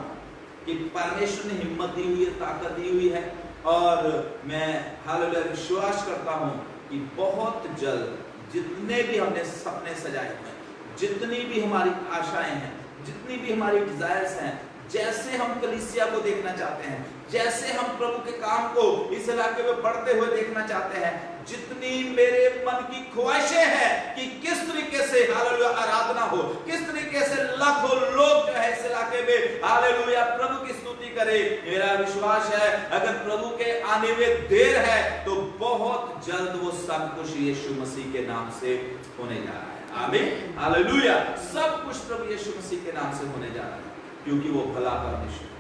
Speaker 1: कि परमेश्वर ने हिम्मत दी हुई है, ताकत दी हुई है, और मैं हालेलुया विश्वास करता हूं कि बहुत जल्द जितने भी हमने सपने सजाए हैं, जितनी भी हमारी आशाएं हैं, जितनी भी हमारी डिजायर्स हैं, जैसे हम कलीसिया को देखना चाहते हैं, जैसे हम प्रभु के काम को इस इलाके में बढ़ते हुए देखना चाहते हैं, जितनी मेरे मन की ख्वाहिशें हैं कि किस तरीके से हालेलुया आराधना हो, किस तरीके से लाखों लोग जो है इस इलाके में हालेलुया प्रभु की स्तुति करे, मेरा विश्वास है अगर प्रभु के आने में देर है तो बहुत जल्द वो सब कुछ यीशु मसीह के नाम से होने जा रहा है। आमीन, हालेलुया। सब कुछ प्रभु यीशु मसीह के नाम से होने जा रहा है, क्योंकि वो भला परमेश्वर,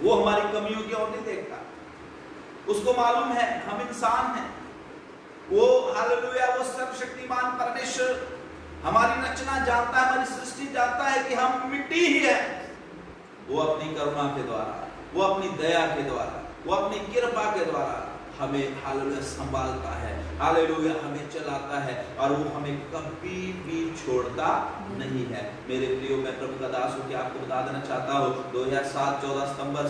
Speaker 1: वो हमारी कमियों की ओर नहीं देखता, उसको मालूम है हम इंसान हैं। वो हालेलुया वो सर्वशक्तिमान परमेश्वर हमारी रचना जानता है, हमारी सृष्टि जानता है कि हम मिट्टी ही है। वो अपनी करुणा के द्वारा, वो अपनी दया के द्वारा, वो अपनी कृपा के द्वारा हमें हालेलुया संभालता है, हालेलुया हमें चलाता है, और वो हमें कभी भी छोड़ता नहीं है। मेरे प्रियो, मैं प्रभु का दास हूं कि आपको बता देना चाहता हूं, 2007 14 सितंबर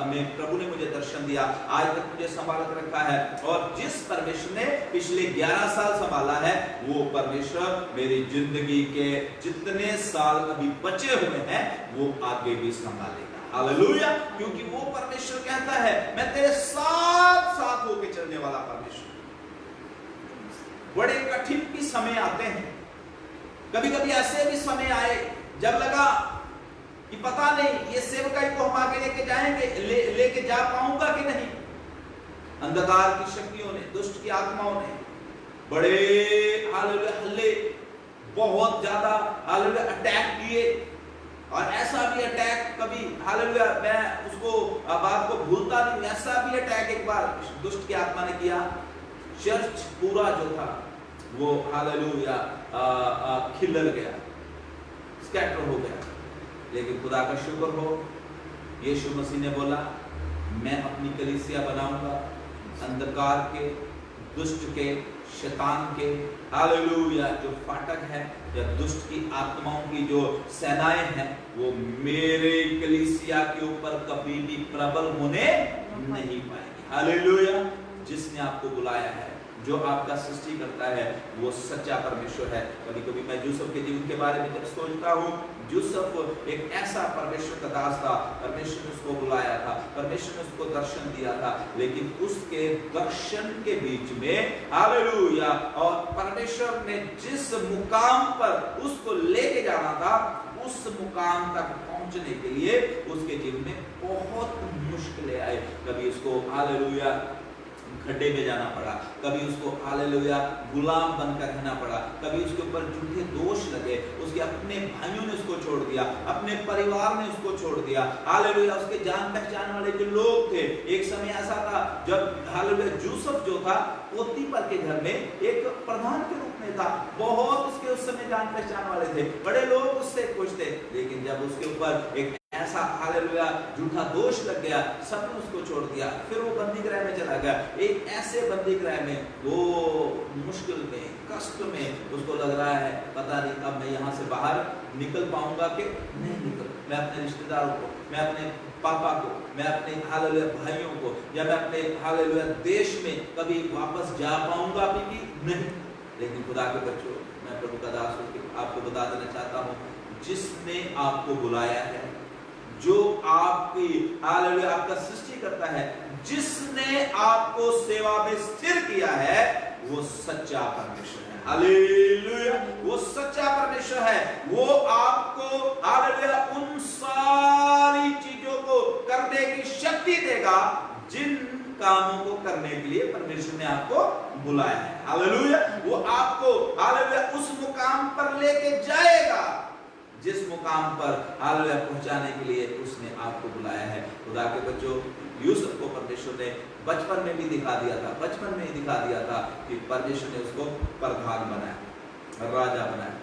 Speaker 1: में प्रभु ने मुझे दर्शन दिया, आज तक मुझे संभाल कर रखा है, और जिस परमेश्वर ने पिछले 11 साल संभाला है, वो परमेश्वर मेरी जिंदगी के जितने साल अभी बचे हुए हैं वो आगे भी संभालेगा। हालेलुया, क्योंकि वो परमेश्वर कहता है मैं तेरे साथ साथ होके चलने वाला परमेश्वर। बड़े कठिन भी समय आते हैं, कभी कभी ऐसे भी समय आए जब लगा कि पता नहीं ये सेवकाई को हम आगे लेके जाएंगे, लेके जा पाऊंगा कि नहीं। अंधकार की शक्तियों ने, दुष्ट की आत्माओं ने बड़े हालेलुया हल्ले, बहुत ज्यादा हालेलुया अटैक किए। और ऐसा भी अटैक कभी हालेलुया, मैं उसको बात को भूलता नहीं, ऐसा भी अटैक एक बार दुष्ट की आत्मा ने किया। चर्च पूरा जो था वो हालेलुया खिलर गया, स्कैटर हो गया। लेकिन खुदा का शुक्र हो, यीशु मसीह ने बोला मैं अपनी कलीसिया बनाऊंगा, अंधकार के, दुष्ट के, शैतान के हालेलुया जो फाटक है या दुष्ट की आत्माओं की जो सेनाएं हैं वो मेरे कलीसिया के ऊपर कभी भी प्रबल होने नहीं पाएंगे। हालेलुया। जिसने आपको बुलाया है, जो आपका सृष्टि करता है, वो सच्चा परमेश्वर है। कभी कभी मैं यूसुफ के जीवन के बारे में जब सोचता हूँ, यूसुफ एक ऐसा परमेश्वर का दास था, परमेश्वर ने उसको बुलाया था, परमेश्वर ने उसको दर्शन दिया था, लेकिन उसके दर्शन के बीच में हालेलुया और परमेश्वर ने जिस मुकाम पर उसको लेके जाना था, उस मुकाम तक पहुंचने के लिए उसके जीवन में बहुत मुश्किलें आई। कभी उसको हालेलुया खड्डे में जाना पड़ा, कभी उसको हालेलुया गुलाम बनकर रहना पड़ा, कभी उसके ऊपर झूठे दोष लगे, उसके अपने भाइयों ने उसको छोड़ दिया, अपने परिवार ने उसको छोड़ दिया। हालेलुया उसके जान पहचान वाले जो लोग थे, एक समय ऐसा था जब हालेलुया यूसुफ जो था पोतीफर के घर में एक प्रधान के रूप में था, बहुत उसके उस समय जान पहचान वाले थे, बड़े लोग उससे खुश थे। लेकिन जब उसके ऊपर एक ऐसा हालेलुया झूठा दोष लग गया, सबने उसको छोड़ दिया, फिर वो बंदी गृह में चला गया। एक ऐसे बंदी गृह में वो मुश्किल में, कष्ट में उसको लग रहा है पता नहीं अब मैं यहाँ से बाहर निकल पाऊंगा कि नहीं निकल, मैं अपने रिश्तेदारों को, मैं अपने पापा को, मैं अपने हालेलुया भाइयों को, या मैं अपने हालेलुया देश में कभी वापस जा पाऊंगा भी नहीं। लेकिन खुदा के बच्चों, मैं प्रभु का दास आपको बता देना चाहता हूँ, जिसने आपको बुलाया है, जो आपकी हालेलुया आपका सृष्टि करता है, जिसने आपको सेवा में स्थिर किया है, वो सच्चा परमेश्वर है। हालेलुया, वो सच्चा परमेश्वर है। वो आपको हालेलुया उन सारी चीजों को करने की शक्ति देगा जिन कामों को करने के लिए परमेश्वर ने आपको बुलाया है। हालेलुया, वो आपको हालेलुया उस मुकाम पर लेके जाएगा जिस मुकाम पर हालेलुया पहुंचाने के लिए उसने आपको बुलाया है। खुदा के बच्चों, यूसुफ को परमेश्वर ने बचपन में भी दिखा दिया था, बचपन में ही दिखा दिया था कि परमेश्वर ने उसको प्रधान बनाया, राजा बनाया,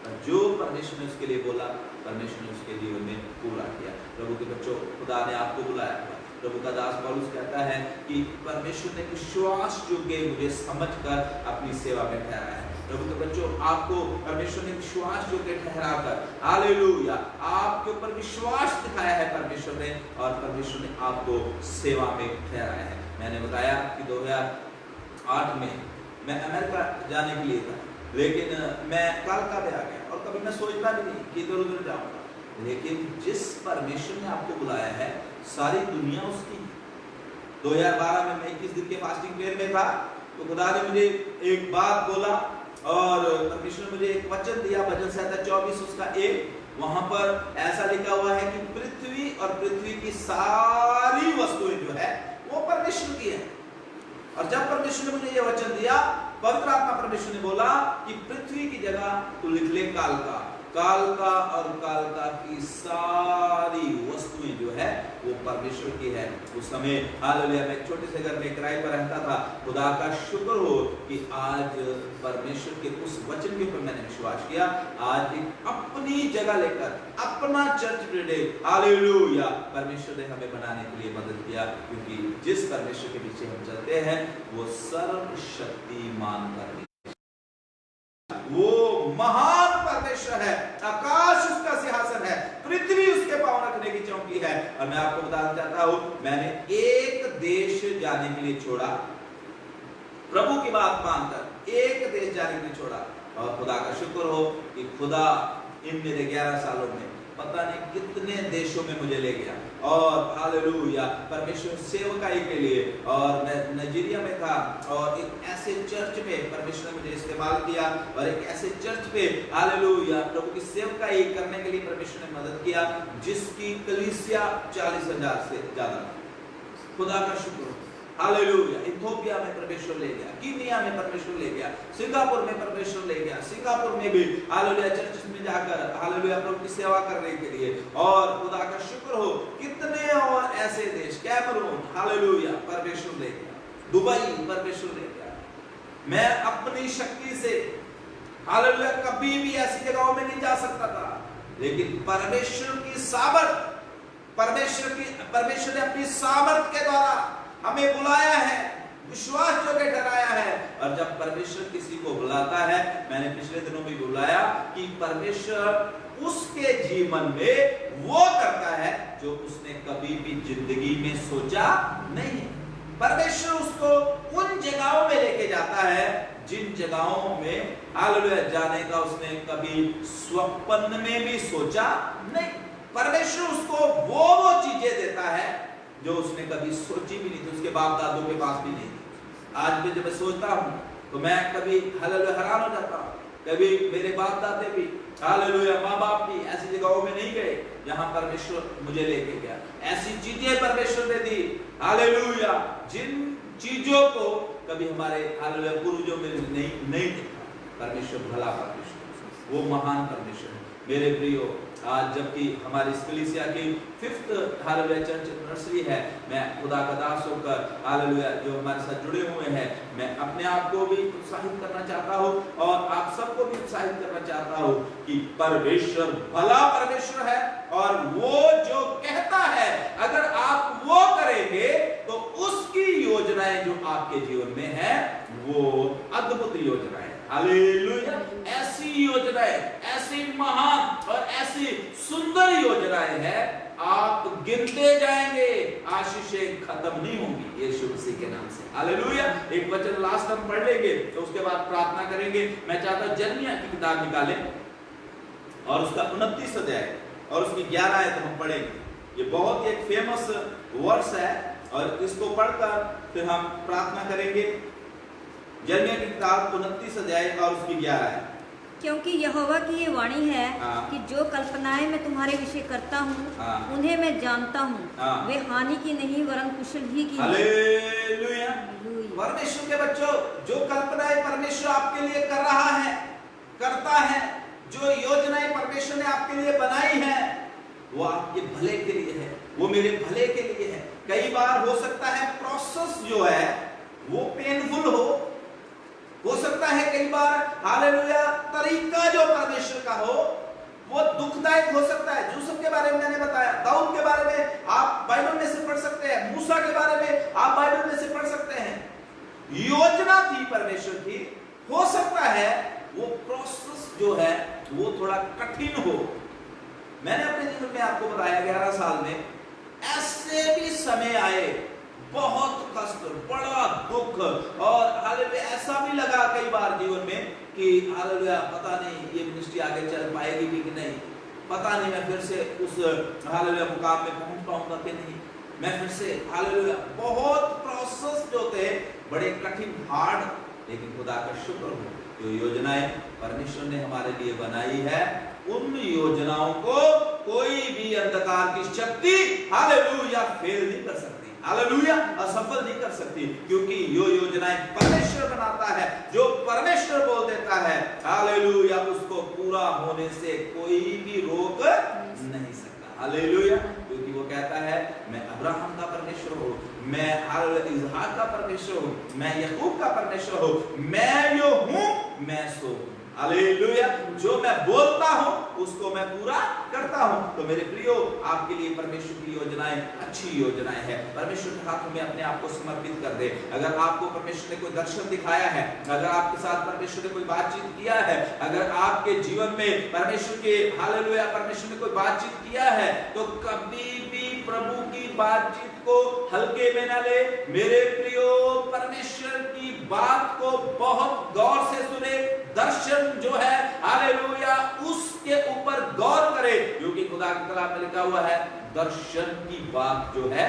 Speaker 1: और जो परमेश्वर ने उसके लिए बोला, परमेश्वर ने उसके जीवन में पूरा किया। प्रभु के बच्चों, खुदा ने आपको बुलाया था। प्रभु का दास पौलुस कहता है कि परमेश्वर ने विश्वास योग्य मुझे समझकर अपनी सेवा में ठहराया है। प्रभु के बच्चों, आपको परमेश्वर ने विश्वास योग्य ठहराकर हालेलुया आपके ऊपर विश्वास दिखाया है परमेश्वर ने, और परमेश्वर ने आपको सेवा में ठहराया है। मैंने बताया कि 2008 में मैं अमेरिका जाने के लिए था, लेकिन मैं कलकत्ता में आ गया, और कभी मैं सोचता भी नहीं कि इधर उधर जाऊंगा। लेकिन जिस परमेश्वर ने आपको बुलाया है, सारी दुनिया उसकी। 2012 में मैं 21 दिन के फास्टिंग प्रेयर में था, तो खुदा ने मुझे एक बात बोला, और परमेश्वर ने मुझे एक वचन दिया, भजन संहिता 24 उसका 1, वहां पर ऐसा लिखा हुआ है कि पृथ्वी और पृथ्वी की सारी वस्तुएं जो है वो परमेश्वर की है। और जब परमेश्वर ने मुझे ये वचन दिया, पवित्र आत्मा परमेश्वर ने बोला कि पृथ्वी की जगह तू लिख ले काल का, काल का, और काल का की सारी वस्तुएं जो है वो परमेश्वर की है। उस समय हालेलुया मैं छोटे से घर में किराए पर रहता था। खुदा का शुक्र हो कि आज परमेश्वर के उस वचन के ऊपर मैंने विश्वास किया, आज एक अपनी जगह लेकर अपना चर्च बिल्डिंग हालेलुया परमेश्वर ने हमें बनाने के लिए मदद किया, क्योंकि जिस परमेश्वर के पीछे हम चलते हैं वो सर्वशक्तिमान परमेश्वर, वो महान परमेश्वर है। आकाश उसका सिंहासन है, पृथ्वी उसके पांव रखने की चौकी है। और मैं आपको बताना चाहता हूं, मैंने एक देश जाने के लिए छोड़ा, प्रभु की बात मानकर एक देश जाने के लिए छोड़ा, और खुदा का शुक्र हो कि खुदा इन मेरे 11 सालों में पता नहीं कितने देशों में मुझे ले गया, और हालेलुया परमेश्वर सेवकाई के लिए। और मैं नाइजीरिया में था और एक ऐसे चर्च में परमेश्वर ने मुझे इस्तेमाल किया, और एक ऐसे चर्च पे हालेलुया प्रभु की सेवकाई करने के लिए परमेश्वर ने मदद किया, जिसकी कलीसिया 40,000 से ज्यादा। खुदा का शुक्र हो, हालेलुया। इथियोपिया में परमेश्वर ले गया, कीनिया में परमेश्वर ले गया, सिंगापुर में परमेश्वर ले गया, सिंगापुर में भी हालेलुया चर्च में जाकर हालेलुया प्रभु की सेवा करने के लिए। और खुदा का शुक्र हो, कितने और ऐसे देश, कैमरून हालेलुया परमेश्वर ले गया, दुबई परमेश्वर ले गया। मैं अपनी शक्ति से हालेलुया कभी भी ऐसी जगहों में नहीं जा सकता था, लेकिन परमेश्वर की सामर्थ, परमेश्वर ने अपनी सामर्थ के द्वारा हमें बुलाया है, विश्वास जोगे ठहराया है। और जब परमेश्वर किसी को बुलाता है, मैंने पिछले दिनों में बुलाया कि परमेश्वर उसके जीवन में वो करता है जो उसने कभी भी जिंदगी में सोचा नहीं। परमेश्वर उसको उन जगहों में लेके जाता है जिन जगहों में हालेलुया जाने का उसने कभी स्वप्न में भी सोचा नहीं। परमेश्वर उसको वो चीजें देता है जो उसने कभी सोची भी नहीं थी, उसके बाप दादों के पास भी नहीं थी। आज भी जब मैं सोचता हूँ तो मैं कभी हालेलुया हैरान हो जाता हूँ। कभी मेरे बाप दादे भी हालेलुया माँ बाप भी ऐसी जगहों में नहीं गए जहां परमेश्वर मुझे लेके गया। ऐसी चीजें परमेश्वर ने दी हालेलुया, जिन चीजों को कभी हमारे हालेलुया पूर्वजों में नहीं देखा। परमेश्वर भला परमेश्वर, वो महान परमेश्वर है। मेरे प्रियो, आज जबकि हमारी कलीसिया की 5th हालेलुया चर्च नर्सरी है, मैं खुदा का दास होकर हालेलुया जो हमारे साथ जुड़े हुए हैं, मैं अपने आप को भी उत्साहित करना चाहता हूँ और आप सबको भी उत्साहित करना चाहता हूँ कि परमेश्वर भला परमेश्वर है, और वो जो कहता है अगर आप वो करेंगे तो उसकी योजनाएं जो आपके जीवन में है वो अद्भुत योजनाएं, हालेलुया, ऐसी योजनाएं, ऐसी महान और ऐसी सुंदर योजनाएं हैं, आप गिनते जाएंगे, आशीषें खत्म नहीं होंगी यीशु मसीह के नाम से, हालेलुया। एक वचन लास्ट हम पढ़ लेंगे तो उसके बाद प्रार्थना करेंगे। मैं चाहता हूं जर्मिया की किताब निकालें और उसका 29 अध्याय और उसकी 11 आयत हम पढ़ेंगे। ये बहुत ही एक फेमस वर्स है और इसको पढ़कर फिर हम प्रार्थना करेंगे। यिर्मयाह की किताब 29 अध्याय और उसकी 11 है।
Speaker 2: क्योंकि यहोवा की ये वाणी है कि जो कल्पनाएं मैं तुम्हारे विषय करता हूँ उन्हें मैं जानता हूँ, वे हानि की नहीं वरन कुशल ही की।
Speaker 1: हालेलुया। परमेश्वर के बच्चों, जो कल्पनाएं परमेश्वर आपके लिए कर रहा है, करता है, जो योजनाएं परमेश्वर ने आपके लिए बनाई है, वो आपके भले के लिए है, वो मेरे भले के लिए है। कई बार हो सकता है प्रोसेस जो है वो पेनफुल हो सकता है कई बार हालेलुया तरीका जो परमेश्वर का हो वो दुखदायक हो सकता है। यूसुफ के बारे में मैंने बताया, दाऊद के बारे में आप बाइबल में से पढ़ सकते हैं, मूसा के बारे में आप बाइबल में से पढ़ सकते हैं। योजना थी परमेश्वर की, हो सकता है वो प्रोसेस जो है वो थोड़ा कठिन हो। मैंने अपने जीवन में आपको बताया 11 साल में ऐसे भी समय आए, बहुत कष्ट, बड़ा दुख, और हालेलुया ऐसा भी लगा कई बार जीवन में कि हालेलुया पता नहीं ये मिनिस्ट्री आगे चल पाएगी भी कि नहीं, पता नहीं मैं फिर से उस हालेलुया मुकाम में पहुंच पाऊंगा कि नहीं, मैं फिर से हालेलुया। बहुत प्रोसेस जो थे बड़े कठिन, हार्ड, लेकिन खुदा का शुक्र हो जो योजनाएं परमेश्वर ने हमारे लिए बनाई है, उन योजनाओं को कोई भी अंधकार की शक्ति हालेलुया फेल नहीं कर सकती, हालेलुया असफल नहीं कर सकती, क्योंकि यो योजनाएं परमेश्वर बनाता है। जो परमेश्वर बोल देता है हालेलुया उसको पूरा होने से कोई भी रोक नहीं सकता, हालेलुया। क्योंकि वो कहता है मैं अब्राहम का परमेश्वर हूँ, मैं इसहाक का परमेश्वर हूँ, मैं याकूब का परमेश्वर हूँ, मैं यो हूँ, मैं सो हूँ, हालेलुया। जो मैं बोलता हूं उसको मैं पूरा करता हूं। तो मेरे प्रियो, आपके लिए परमेश्वर की योजनाएं अच्छी योजनाएं हैं। परमेश्वर के हाथों में अपने आप को समर्पित कर दे। अगर आपको परमेश्वर ने कोई दर्शन दिखाया है, अगर आपके साथ परमेश्वर ने कोई बातचीत किया है, अगर आपके जीवन में परमेश्वर के हालेलुया परमेश्वर ने कोई बातचीत किया है, तो कभी भी प्रभु की बातचीत को हल्के में ना ले। मेरे प्रियो, परमेश्वर की बात को बहुत गौर से सुने, दर्शन जो है हालेलुया उसके ऊपर गौर करे, क्योंकि खुदा खुदा की कलाम में लिखा हुआ है, दर्शन की बात जो है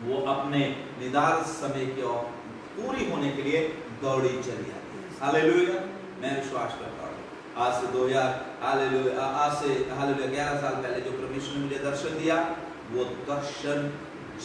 Speaker 1: वो अपने निर्धारित समय की ओर पूरी होने के लिए दौड़ी चली आती है। हालेलुया। मैं विश्वास करता हूँ आज से 11 साल पहले जो परमेश्वर ने मुझे दर्शन दिया, वो दर्शन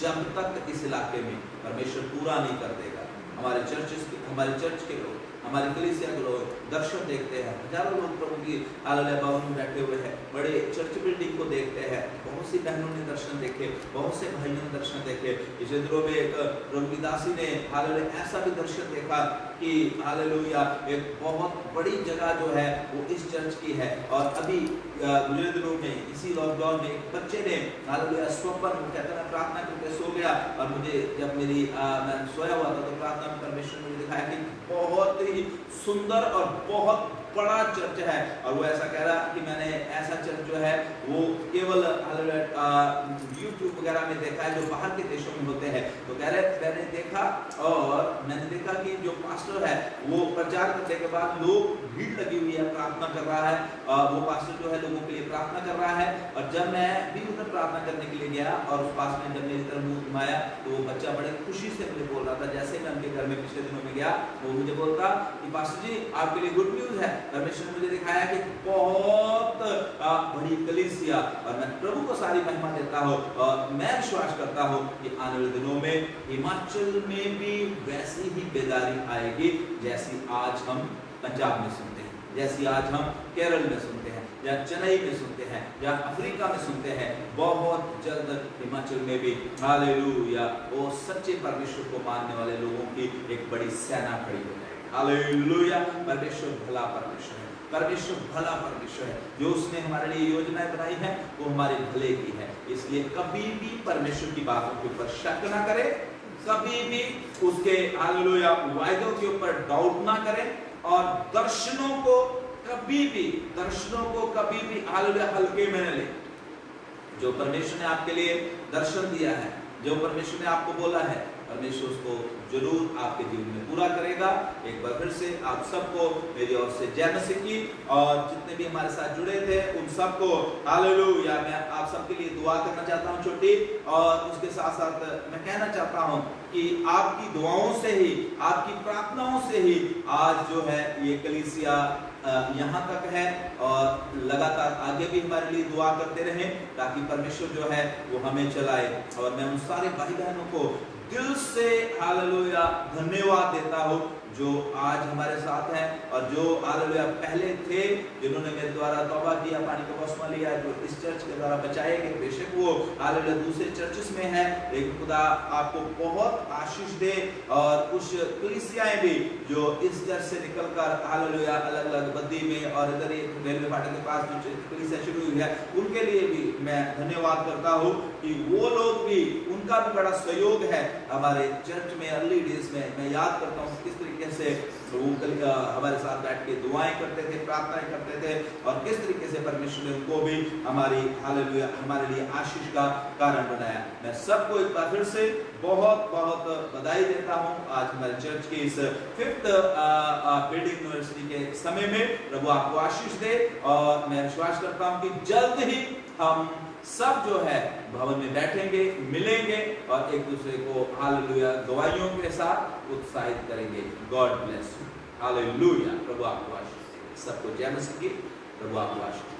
Speaker 1: जब तक इस इलाके में परमेश्वर पूरा नहीं कर देगा, हमारे चर्च के लोग, हमारी कलीसिया के लोग दर्शन देखते हैं। हजारों लोग प्रभु की हालेलुया भवन में बैठे हुए हैं, बड़े चर्च बिल्डिंग को देखते हैं। बहुत सी बहनों ने दर्शन देखे, बहुत से भाइयों ने दर्शन देखे। इसी दिनों में एक प्रभु की दासी ने हालेलुया ऐसा भी दर्शन देखा कि हालेलुया एक बहुत बड़ी जगह जो है वो इस चर्च की है। और अभी गुजरे दिनों में इसी लॉकडाउन में एक बच्चे ने हालेलुया स्वप्न, कहता है प्रार्थना करके सो गया, और मुझे जब मैं सोया हुआ था तो प्रार्थना में परमेश्वर ने मुझे दिखाया कि बहुत ही सुंदर और बहुत बड़ा चर्च है। और वो ऐसा कह रहा कि मैंने ऐसा चर्च जो है वो केवल यूट्यूब वगैरह में देखा है जो बाहर के देशों में होते हैं। तो कह रहे मैंने देखा कि जो पास्टर है वो प्रचार करने के बाद लोग भीड़ लगी हुई है, प्रार्थना कर रहा है, वो पास्टर जो है लोगों के लिए प्रार्थना कर रहा है। और जब मैं भी उधर प्रार्थना करने के लिए गया और उस पास में जब मेरी तरफ मुंह घुमाया तो वो बच्चा बड़े खुशी से मुझे बोल रहा था, जैसे मैं उनके घर में पिछले दिनों में गया वो मुझे बोलता कि पास्टर जी आपके लिए गुड न्यूज है, परमेश्वर ने मुझे दिखाया कि बहुत बड़ी कलीसिया, और मैं प्रभु को सारी महिमा देता हूँ। और मैं विश्वास करता हूँ कि आने वाले दिनों में हिमाचल में भी वैसी ही बेदारी आएगी जैसी आज हम पंजाब में सुनते हैं, जैसी आज हम केरल में सुनते हैं, या चेन्नई में सुनते हैं, या अफ्रीका में सुनते हैं। बहुत जल्द हिमाचल में भी हालेलुया वो सच्चे परमेश्वर को मानने वाले लोगों की एक बड़ी सेना खड़ी हो जाएगी। हालेलुया। परमेश्वर भला परमेश्वर है, परमेश्वर भला परमेश्वर है। जो उसने हमारे लिए योजनाएं बनाई है वो हमारे भले की है। इसलिए कभी भी परमेश्वर की बातों के ऊपर शक ना करें, कभी भी उसके हालेलुया वायदों के ऊपर डाउट ना करें, और दर्शनों को कभी भी हालेलुया हल्के में न लें। जो परमेश्वर ने आपके लिए दर्शन दिया है, जो परमेश्वर ने आपको बोला है, परमेश्वर उसको जरूर आपके जीवन में पूरा करेगा। एक बार फिर से आप सबको मेरी ओर से जय मसीह की, और जितने भी हमारे साथ जुड़े थे उन सबको हालेलुया। मैं आप सबके लिए दुआ करना चाहता हूं छोटी, और उसके साथ साथ मैं कहना चाहता हूं कि आपकी दुआओं से ही, आपकी प्रार्थनाओं से ही आज जो है ये कलीसिया यहाँ तक है, और लगातार आगे भी हमारे लिए दुआ करते रहें ताकि परमेश्वर जो है वो हमें चलाए। और मैं उन सारे भाई बहनों को दिल से हालेलुया धन्यवाद देता हूँ जो आज हमारे साथ हैं, और जो हालेलुया पहले थे जिन्होंने मेरे द्वारा तौबा किया, पानी का बपतिस्मा लिया, जो इस चर्च के द्वारा बचाए गए। बेशक वो हालेलुया दूसरे चर्चेस में है, लेकिन खुदा आपको बहुत आशीष दे। और कुछ कलीसियाएं भी जो इस चर्च से निकलकर हालेलुया अलग अलग बद्दी में और इधर रेलवे फाटक के पास जो कलीसिया शुरू हुई है, उनके लिए भी मैं धन्यवाद करता हूँ कि वो लोग भी, उनका भी बड़ा सहयोग है हमारे चर्च में। अर्ली डेज में मैं याद करता हूँ किस तरीके से वो हमारे साथ बैठ के दुआएं करते थे, प्रार्थनाएं करते थे, और किस तरीके से परमेश्वर ने उनको भी हमारी हालेलुया हमारे लिए आशीष का कारण बनाया। मैं सबको एक बार फिर से बहुत बहुत बधाई देता हूं। आज हमारे चर्च के इस 5th बिल्डिंग यूनिवर्सिटी के समय में प्रभु आपको आशीष दे, और मैं विश्वास करता हूं कि जल्द ही हम सब जो है भवन में बैठेंगे, मिलेंगे, और एक दूसरे को हालेलुया गवाहियों के साथ उत्साहित करेंगे। God bless you. हालेलुया। प्रभु आपको आशीष दे। सबको जय मसीह की। प्रभु आपको आशीष